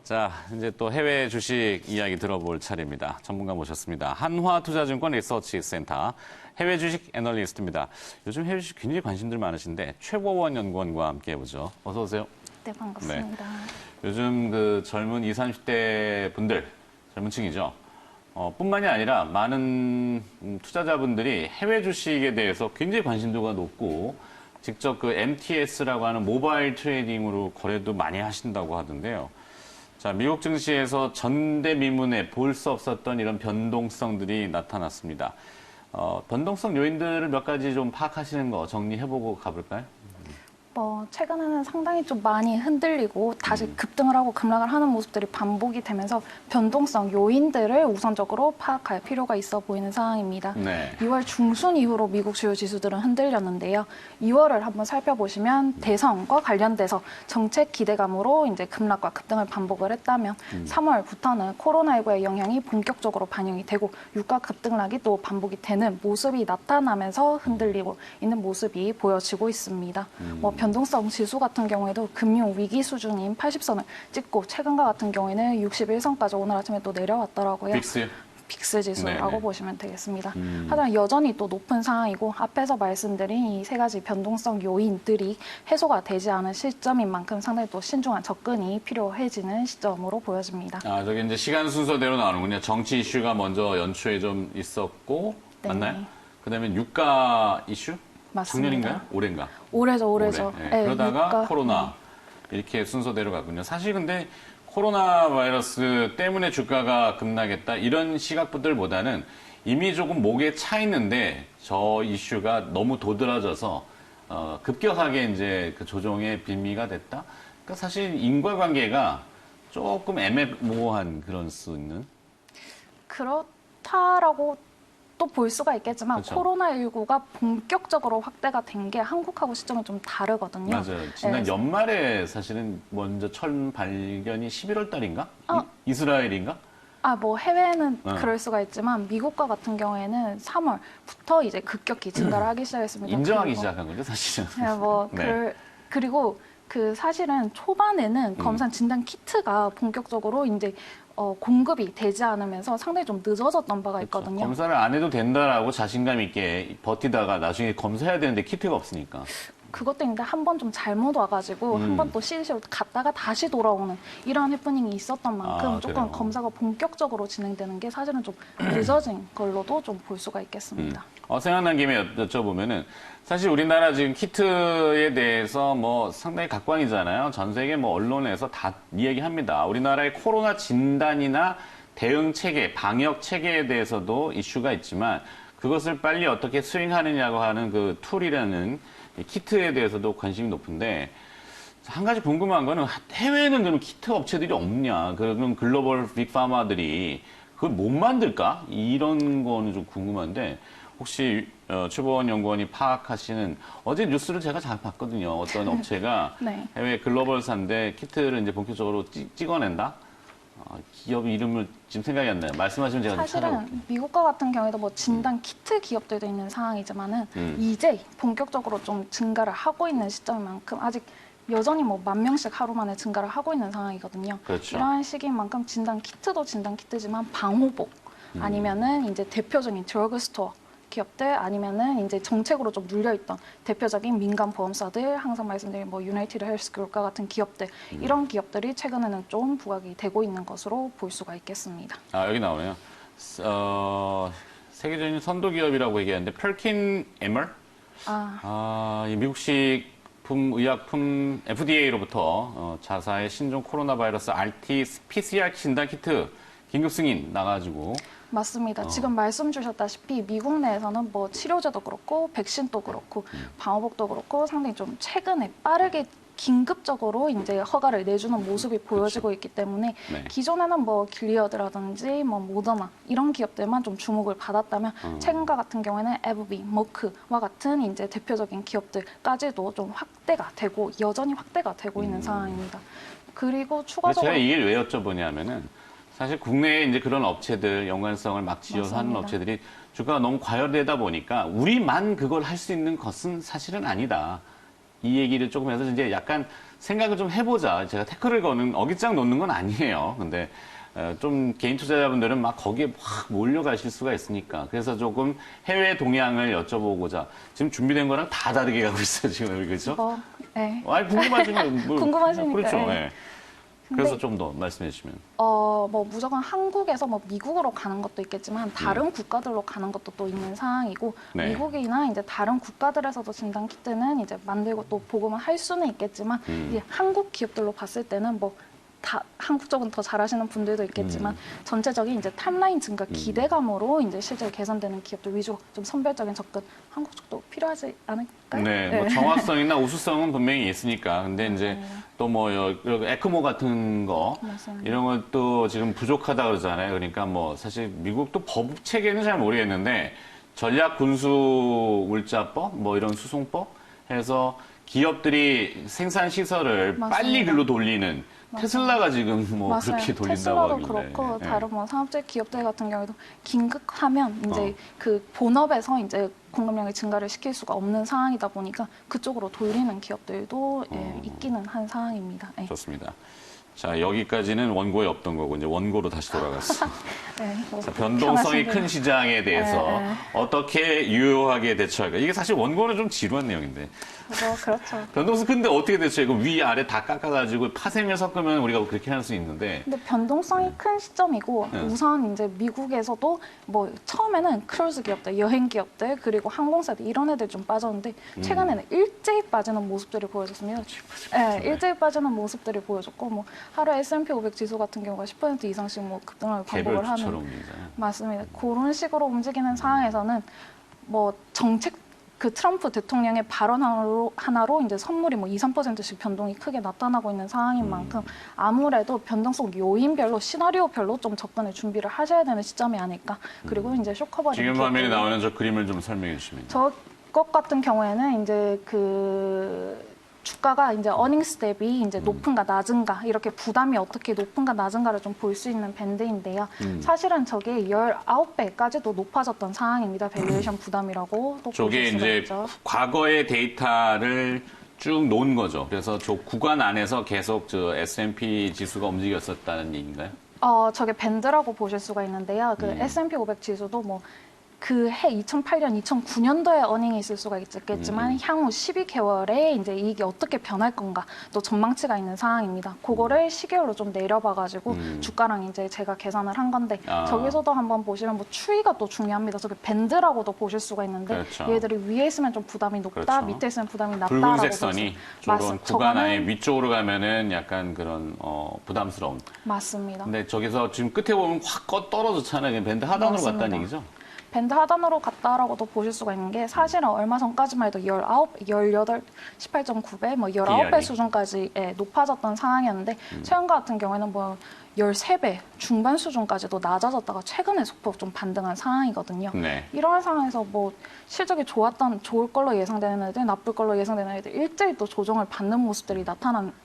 자, 이제 또 해외 주식 이야기 들어볼 차례입니다. 전문가 모셨습니다. 한화투자증권 리서치센터 해외 주식 애널리스트입니다. 요즘 해외 주식 굉장히 관심들 많으신데 최보원 연구원과 함께 해보죠. 어서 오세요. 네, 반갑습니다. 네. 요즘 그 젊은 20, 30대 분들, 젊은 층이죠. 뿐만이 아니라 많은 투자자분들이 해외 주식에 대해서 굉장히 관심도가 높고 직접 그 MTS라고 하는 모바일 트레이딩으로 거래도 많이 하신다고 하던데요. 자, 미국 증시에서 전대미문에 볼 수 없었던 이런 변동성들이 나타났습니다. 변동성 요인들을 몇 가지 좀 파악하시는 거 정리해보고 가볼까요? 최근에는 상당히 좀 많이 흔들리고 다시 급등을 하고 급락을 하는 모습들이 반복이 되면서 변동성 요인들을 우선적으로 파악할 필요가 있어 보이는 상황입니다. 네. 2월 중순 이후로 미국 주요 지수들은 흔들렸는데요. 2월을 한번 살펴보시면 대선과 관련돼서 정책 기대감으로 이제 급락과 급등을 반복을 했다면 3월부터는 코로나19의 영향이 본격적으로 반영이 되고 유가 급등락이 또 반복이 되는 모습이 나타나면서 흔들리고 있는 모습이 보여지고 있습니다. 변동성 지수 같은 경우에도 금융 위기 수준인 80선을 찍고 최근과 같은 경우에는 61선까지 오늘 아침에 또 내려왔더라고요. 빅스 지수라고 네네. 보시면 되겠습니다. 하지만 여전히 또 높은 상황이고 앞에서 말씀드린 이 세 가지 변동성 요인들이 해소가 되지 않은 시점인 만큼 상당히 또 신중한 접근이 필요해지는 시점으로 보여집니다. 아, 저기 이제 시간 순서대로 나오는군요. 정치 이슈가 먼저 연초에 좀 있었고, 네. 맞나요? 그 다음에 유가 이슈? 맞습니다. 작년인가요? 올해인가? 올해죠. 올해. 네. 네, 그러다가 유가, 코로나 이렇게 순서대로 갔군요. 사실 근데 코로나 바이러스 때문에 주가가 급락했다 이런 시각들보다는 이미 조금 목에 차 있는데 저 이슈가 너무 도드라져서 급격하게 이제 그 조정의 빌미가 됐다. 그러니까 사실 인과관계가 조금 애매모호한 그런 수 있는. 그렇다라고 또 볼 수가 있겠지만 그렇죠. 코로나19가 본격적으로 확대가 된 게 한국하고 시점이 좀 다르거든요. 맞아요. 지난 네. 연말에 사실은 먼저 처음 발견이 11월 달인가? 이스라엘인가? 해외는 네. 그럴 수가 있지만 미국과 같은 경우에는 3월부터 이제 급격히 증가를 하기 시작했습니다. 인정하기 그리고 시작한 거죠, 사실은. 네, 그리고 그 사실은 초반에는 검사 진단 키트가 본격적으로 이제 공급이 되지 않으면서 상당히 좀 늦어졌던 바가 있거든요. 검사를 안 해도 된다라고 자신감 있게 버티다가 나중에 검사해야 되는데 키트가 없으니까. 그것도 있는데 한 번 좀 잘못 와가지고 한 번 또 CDC로 갔다가 다시 돌아오는 이러한 해프닝이 있었던 만큼 조금 그래요? 검사가 본격적으로 진행되는 게 사실은 좀 늦어진 걸로도 좀 볼 수가 있겠습니다. 생각난 김에 여쭤보면은 사실 우리나라 지금 키트에 대해서 뭐 상당히 각광이잖아요. 전 세계 뭐 언론에서 다 이야기합니다. 우리나라의 코로나 진단이나 대응 체계, 방역 체계에 대해서도 이슈가 있지만 그것을 빨리 어떻게 스윙하느냐고 하는 그 툴이라는 이 키트에 대해서도 관심이 높은데 한 가지 궁금한 거는 해외에는 그럼 키트 업체들이 없냐? 그럼 글로벌 빅파마들이 그걸 못 만들까? 이런 거는 좀 궁금한데 혹시 최보원 연구원이 파악하시는 어제 뉴스를 제가 잘 봤거든요. 어떤 업체가 네. 해외 글로벌사인데 키트를 이제 본격적으로 찍어낸다? 기업 이름을 지금 생각이 안 나요. 말씀하시면 제가 좀 찾아볼게요. 사실은 미국과 같은 경우에도 뭐 진단 키트 기업들도 있는 상황이지만은 이제 본격적으로 좀 증가를 하고 있는 시점인 만큼 아직 여전히 뭐 10,000명씩 하루 만에 증가를 하고 있는 상황이거든요. 그렇죠. 이러한 시기인 만큼 진단 키트도 진단 키트지만 방호복 아니면은 이제 대표적인 드러그스토어 기업들 아니면은 이제 정책으로 좀 눌려있던 대표적인 민간 보험사들 항상 말씀드린 뭐 유나이티드 헬스그룹과 같은 기업들 이런 기업들이 최근에는 좀 부각이 되고 있는 것으로 볼 수가 있겠습니다. 여기 나오네요. 세계적인 선도 기업이라고 얘기하는데 펄킨 에멀? 이 미국식 의약품 FDA로부터 자사의 신종 코로나 바이러스 RT PCR 진단 키트 긴급 승인 나가지고 맞습니다. 지금 말씀 주셨다시피 미국 내에서는 뭐 치료제도 그렇고 백신도 그렇고 방호복도 그렇고 상당히 좀 최근에 빠르게 긴급적으로 이제 허가를 내주는 모습이 보여지고 있기 때문에 네. 기존에는 뭐 길리어드라든지 뭐 모더나 이런 기업들만 좀 주목을 받았다면 최근과 같은 경우에는 에브비, 머크와 같은 이제 대표적인 기업들까지도 좀 확대가 되고 여전히 확대가 되고 있는 상황입니다. 그리고 추가적으로 제가 이게 왜 여쭤보냐면은 사실 국내에 이제 그런 업체들 연관성을 막 지어서 하는 맞습니다. 업체들이 주가가 너무 과열되다 보니까 우리만 그걸 할 수 있는 것은 사실은 아니다. 이 얘기를 조금 해서 이제 약간 생각을 좀 해보자. 제가 태클을 거는 어깃장 놓는 건 아니에요. 근데 좀 개인 투자자분들은 막 거기에 확 몰려가실 수가 있으니까. 그래서 조금 해외 동향을 여쭤보고자. 지금 준비된 거랑 다 다르게 가고 있어요, 지금. 그렇죠? 네. 아니, 궁금하시면. 궁금하시니까, 그렇죠. 네. 예. 그래서 좀 더 말씀해 주시면. 뭐 무조건 한국에서 뭐 미국으로 가는 것도 있겠지만 다른 국가들로 가는 것도 또 있는 상황이고 네. 미국이나 이제 다른 국가들에서도 진단 키트는 이제 만들고 또 보급은 할 수는 있겠지만 이제 한국 기업들로 봤을 때는 뭐 다 한국 쪽은 더 잘하시는 분들도 있겠지만 전체적인 이제 탑라인 증가 기대감으로 이제 실제 개선되는 기업들 위주로 좀 선별적인 접근 한국 쪽도 필요하지 않을까요? 네, 뭐 정확성이나 우수성은 분명히 있으니까. 근데 이제 또 뭐 에크모 같은 거 맞습니다. 이런 것도 지금 부족하다 그러잖아요. 그러니까 뭐 사실 미국도 법 체계는 잘 모르겠는데 전략 군수 물자법 뭐 이런 수송법 해서 기업들이 생산 시설을 맞습니다. 빨리 글로 돌리는 테슬라가 지금 뭐 맞아요. 그렇게 돌린다고 테슬라도 하길래. 그렇고 네. 다른 뭐 산업재 기업들 같은 경우에도 긴급하면 이제 어. 그 본업에서 이제 공급량을 증가를 시킬 수가 없는 상황이다 보니까 그쪽으로 돌리는 기업들도 있기는 한 상황입니다. 네. 좋습니다. 자, 여기까지는 원고에 없던 거고 이제 원고로 다시 돌아갔어. 네, 뭐 자, 변동성이 편하신 큰 대로. 시장에 대해서 네. 어떻게 유효하게 대처할까? 이게 사실 원고는 좀 지루한 내용인데. 그렇죠. 변동성 큰데 어떻게 대처해? 이거 위, 아래 다 깎아가지고 파생을 섞으면 우리가 그렇게 할 수 있는데. 근데 변동성이 큰 시점이고 네. 우선 이제 미국에서도 뭐 처음에는 크루즈 기업들, 여행 기업들 그리고 항공사들 이런 애들 좀 빠졌는데 최근에는 일제히 빠지는 모습들이 보여졌습니다. 네, 일제히 빠지는 모습들이 보여졌고 뭐 하루에 S&P 500 지수 같은 경우가 10% 이상씩 뭐 급등을 반복을 개별주처럼 하는 움직이잖아요. 맞습니다. 그런 식으로 움직이는 상황에서는 뭐 정책 그 트럼프 대통령의 발언 하나로 이제 선물이 뭐 2, 3%씩 변동이 크게 나타나고 있는 상황인 만큼 아무래도 변동성 요인별로 시나리오별로 좀 접근을 준비를 하셔야 되는 시점이 아닐까. 그리고 이제 쇼커버리 지금 화면에 나오는 저 그림을 좀 설명해 주시면. 저것 같은 경우에는 이제 그 주가가 이제 어닝스 대비 이제 높은가 낮은가 이렇게 부담이 어떻게 높은가 낮은가를 좀 볼 수 있는 밴드인데요. 사실은 저게 19배까지도 높아졌던 상황입니다. 밸류에이션 부담이라고 또 저게 보실 수가 이제 있죠. 과거의 데이터를 쭉 놓은 거죠. 그래서 저 구간 안에서 계속 저 S&P 지수가 움직였었다는 얘기인가요? 저게 밴드라고 보실 수가 있는데요. 그 S&P 500 지수도 뭐 그 해 2008년, 2009년도에 어닝이 있을 수가 있겠지만 향후 12개월에 이제 이익이 어떻게 변할 건가 또 전망치가 있는 상황입니다. 그거를 시계열로 좀 내려봐가지고 주가랑 이제 제가 계산을 한 건데 저기서도 한번 보시면 뭐 추이가 또 중요합니다. 저게 밴드라고도 보실 수가 있는데 그렇죠. 얘들이 위에 있으면 좀 부담이 높다, 그렇죠. 밑에 있으면 부담이 낮다라고 붉은색 선이 저런 구간 안에 위쪽으로 가면은 약간 그런 부담스러운. 맞습니다. 근데 저기서 지금 끝에 보면 확 떨어졌잖아요. 밴드 하단으로 맞습니다. 갔다는 얘기죠? 밴드 하단으로 갔다라고도 보실 수가 있는 게 사실은 얼마 전까지만 해도 18, 18.9배, 뭐 19배 PR이. 수준까지 높아졌던 상황이었는데 최근 같은 경우에는 뭐 13배 중반 수준까지도 낮아졌다가 최근에 소폭 좀 반등한 상황이거든요. 네. 이러한 상황에서 뭐 실적이 좋을 걸로 예상되는 애들, 나쁠 걸로 예상되는 애들 일제히 또 조정을 받는 모습들이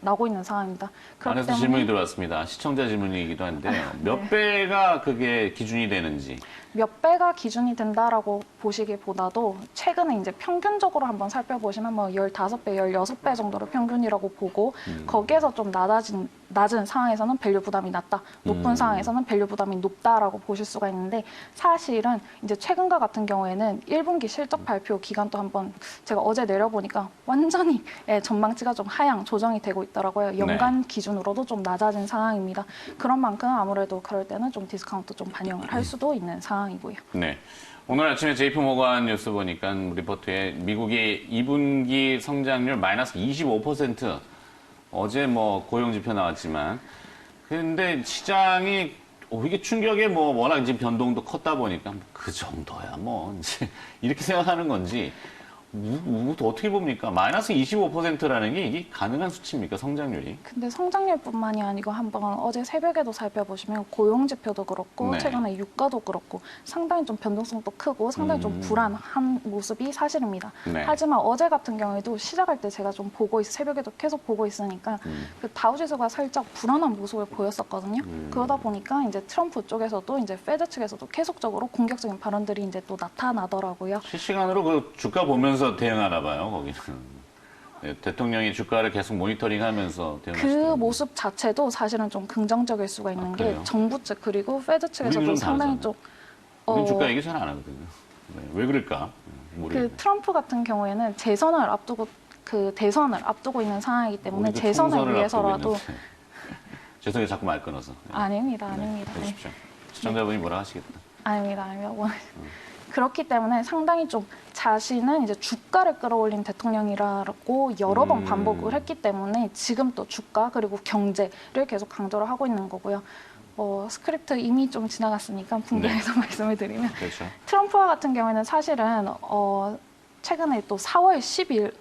나고 있는 상황입니다. 그렇기 안에서 때문에 질문이 들어왔습니다. 시청자 질문이기도 한데요. 몇 배가 그게 기준이 되는지. 몇 배가 기준이 된다라고 보시기보다도 최근에 이제 평균적으로 한번 살펴보시면 뭐 15배, 16배 정도를 평균이라고 보고 거기에서 좀 낮은 상황에서는 밸류 부담이 낮다. 높은 상황에서는 밸류 부담이 높다라고 보실 수가 있는데 사실은 이제 최근과 같은 경우에는 1분기 실적 발표 기간도 한번 제가 어제 내려보니까 완전히 전망치가 좀 하향 조정이 되고 있더라고요. 연간 기준으로도 좀 낮아진 상황입니다. 그런 만큼 아무래도 그럴 때는 좀 디스카운트 좀 반영을 할 수도 있는 상황이고요. 네. 오늘 아침에 JP모간 뉴스 보니까 리포트에 미국의 2분기 성장률 마이너스 25%. 어제 뭐 고용지표 나왔지만. 근데 시장이 이게 충격에 뭐 워낙 이제 변동도 컸다 보니까 그 정도야 뭐 이제 이렇게 생각하는 건지 어떻게 봅니까? 마이너스 25%라는 게 이게 가능한 수치입니까? 성장률이? 근데 성장률뿐만이 아니고 한번 어제 새벽에도 살펴보시면 고용지표도 그렇고 네. 최근에 유가도 그렇고 상당히 좀 변동성도 크고 상당히 좀 불안한 모습이 사실입니다. 네. 하지만 어제 같은 경우에도 시작할 때 제가 좀 새벽에도 계속 보고 있으니까 그 다우지수가 살짝 불안한 모습을 보였었거든요. 그러다 보니까 이제 트럼프 쪽에서도 이제 페드 측에서도 계속적으로 공격적인 발언들이 이제 또 나타나더라고요. 실시간으로 그 주가 보면서 대응하나 봐요, 거기는. 네, 대통령이 주가를 계속 모니터링하면서 그 대응하시더라고요. 모습 자체도 사실은 좀 긍정적일 수가 있는 게 그래요? 정부 측 그리고 페드 우리는 측에서도 좀 상당히 다르잖아요. 좀 우린 주가 얘기 잘 안 하거든요. 네, 왜 그럴까? 모르겠네. 그 트럼프 같은 경우에는 대선을 앞두고 있는 상황이기 때문에 우리도 재선을 총선을 위해서라도 앞두고 있는데. 죄송해요. 자꾸 말 끊어서. 네. 아닙니다, 아닙니다. 네. 보십시오. 시청자분이 뭐라 하시겠다. 아닙니다, 아닙니다. 그렇기 때문에 상당히 좀 자신은 이제 주가를 끌어올린 대통령이라고 여러 번 반복을 했기 때문에 지금 또 주가 그리고 경제를 계속 강조를 하고 있는 거고요. 스크립트 이미 좀 지나갔으니까 분개해서 말씀을 드리면 그렇죠. 트럼프와 같은 경우에는 사실은 최근에 또 4월 10일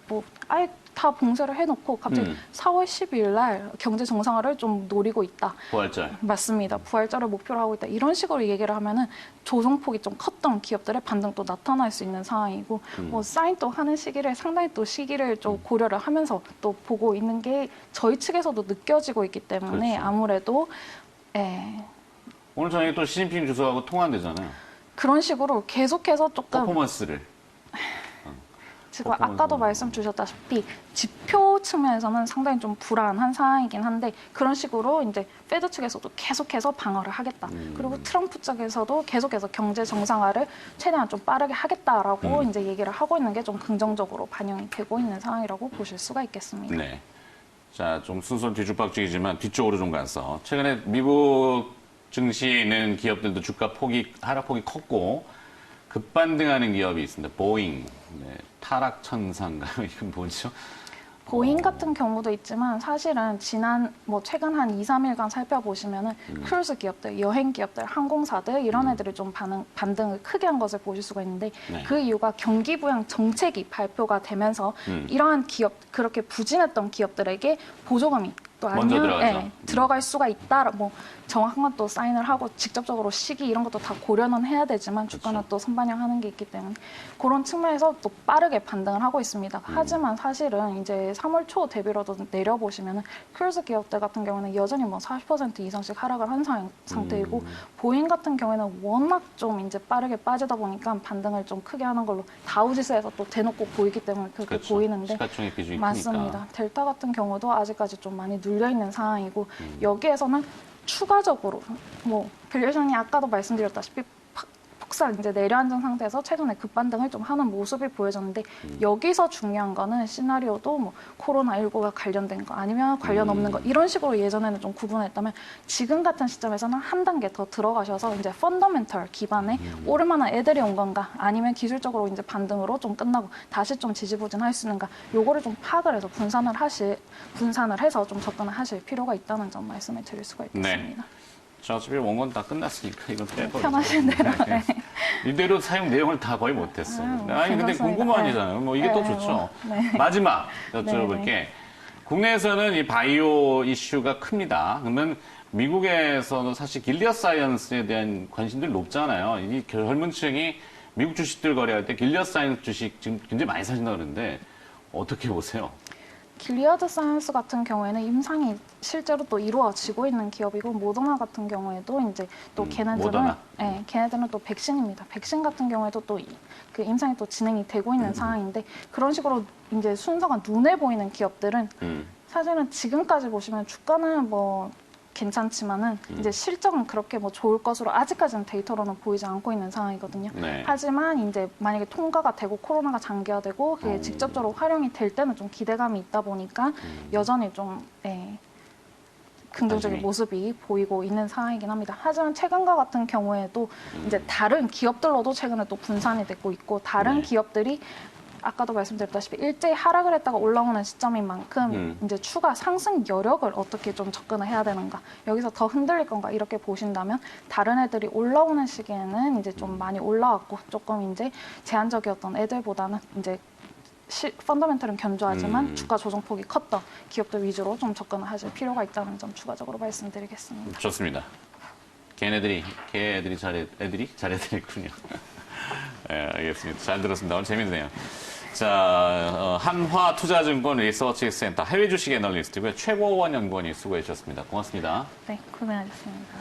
아예 다 봉쇄를 해놓고 갑자기 4월 12일 날 경제 정상화를 좀 노리고 있다. 부활절. 맞습니다. 부활절을 목표로 하고 있다. 이런 식으로 얘기를 하면은 조정폭이 좀 컸던 기업들의 반등도 나타날 수 있는 상황이고 사인 또 하는 시기를 상당히 또 시기를 좀 고려를 하면서 또 보고 있는 게 저희 측에서도 느껴지고 있기 때문에 그렇죠. 아무래도 오늘 저녁에 또 시진핑 주석하고 통화되잖아요. 그런 식으로 계속해서 조금 퍼포먼스를. 지금 아까도 말씀 주셨다시피 지표 측면에서는 상당히 좀 불안한 상황이긴 한데 그런 식으로 이제 페드 측에서도 계속해서 방어를 하겠다. 그리고 트럼프 쪽에서도 계속해서 경제 정상화를 최대한 좀 빠르게 하겠다라고 이제 얘기를 하고 있는 게 좀 긍정적으로 반영이 되고 있는 상황이라고 보실 수가 있겠습니다. 네. 자, 좀 순서 뒤죽박죽이지만 뒤쪽으로 좀 가서 최근에 미국 증시에 있는 기업들도 주가 하락폭이 컸고 급반등하는 기업이 있습니다. 보잉, 네, 타락천사인가요? 이건 뭐죠? 보잉 같은 경우도 있지만 사실은 최근 한 2, 3일간 살펴보시면은 크루즈 기업들, 여행 기업들, 항공사들 이런 애들이 좀 반등을 크게 한 것을 보실 수가 있는데 네. 그 이유가 경기 부양 정책이 발표가 되면서 이러한 그렇게 부진했던 기업들에게 보조금이 또 먼저 아니면 들어가죠. 들어갈 수가 있다. 정확한 건 또 사인을 하고 직접적으로 시기 이런 것도 다 고려는 해야 되지만 주가는 또 선반영하는 게 있기 때문에 그런 측면에서 또 빠르게 반등을 하고 있습니다. 하지만 사실은 이제 3월 초 대비로도 내려보시면은 크루즈 기업들 같은 경우는 여전히 40% 이상씩 하락을 한 상태이고 보잉 같은 경우에는 워낙 좀 이제 빠르게 빠지다 보니까 반등을 좀 크게 하는 걸로 다우지수에서 또 대놓고 보이기 때문에 그렇게 그렇죠. 보이는데 시가총액 비중이 맞습니다. 크니까. 델타 같은 경우도 아직까지 좀 많이 눌려 있는 상황이고 여기에서는 추가적으로 밸류에이션이 아까도 말씀드렸다시피 폭삭 이제 내려앉은 상태에서 최근에 급반등을 좀 하는 모습이 보여졌는데 여기서 중요한 거는 시나리오도 코로나19가 관련된 거 아니면 관련 없는 거 이런 식으로 예전에는 좀 구분했다면 지금 같은 시점에서는 한 단계 더 들어가셔서 이제 펀더멘털 기반에 오를 만한 애들이 온 건가 아니면 기술적으로 이제 반등으로 좀 끝나고 다시 좀 지지부진할 수 있는가 요거를 좀 파악을 해서 분산을 해서 좀 접근을 하실 필요가 있다는 점 말씀을 드릴 수가 있겠습니다. 자, 어차피 원건 다 끝났으니까 이건 빼버리죠. 편하신 대로. 네. 이대로 사용 내용을 다 거의 못했어. 아니, 근데 괜찮습니다. 궁금하잖아요. 이게 또 네, 좋죠. 네. 마지막 여쭤볼게. 네. 국내에서는 이 바이오 이슈가 큽니다. 그러면 미국에서는 사실 길리아 사이언스에 대한 관심들이 높잖아요. 이 젊은 층이 미국 주식들 거래할 때 길리아 사이언스 주식 지금 굉장히 많이 사신다 그러는데 어떻게 보세요? 길리아드 사이언스 같은 경우에는 임상이 실제로 또 이루어지고 있는 기업이고 모더나 같은 경우에도 이제 또 모더나. 걔네들은 또 백신입니다. 백신 같은 경우에도 또 그 임상이 또 진행이 되고 있는 상황인데 그런 식으로 이제 순서가 눈에 보이는 기업들은 사실은 지금까지 보시면 주가는 괜찮지만은 이제 실적은 그렇게 좋을 것으로 아직까지는 데이터로는 보이지 않고 있는 상황이거든요. 네. 하지만 이제 만약에 통과가 되고 코로나가 장기화되고 그게 직접적으로 활용이 될 때는 좀 기대감이 있다 보니까 여전히 좀 긍정적인 나중에. 모습이 보이고 있는 상황이긴 합니다. 하지만 최근과 같은 경우에도 이제 다른 기업들로도 최근에 또 분산이 되고 있고 다른 네. 기업들이 아까도 말씀드렸다시피 일제히 하락을 했다가 올라오는 시점인 만큼 이제 추가 상승 여력을 어떻게 좀 접근을 해야 되는가 여기서 더 흔들릴 건가 이렇게 보신다면 다른 애들이 올라오는 시기에는 이제 좀 많이 올라왔고 조금 이제 제한적이었던 애들보다는 이제 펀더멘털은 견조하지만 주가 조정폭이 컸던 기업들 위주로 좀 접근을 하실 필요가 있다는 점 추가적으로 말씀드리겠습니다. 좋습니다. 애들이 잘해드렸군요. 네, 알겠습니다. 잘 들었습니다. 오늘 재밌네요. 자, 한화투자증권 리서치센터 해외 주식 애널리스트고요. 최고원 연구원이 수고해 주셨습니다. 고맙습니다. 네, 고생하셨습니다.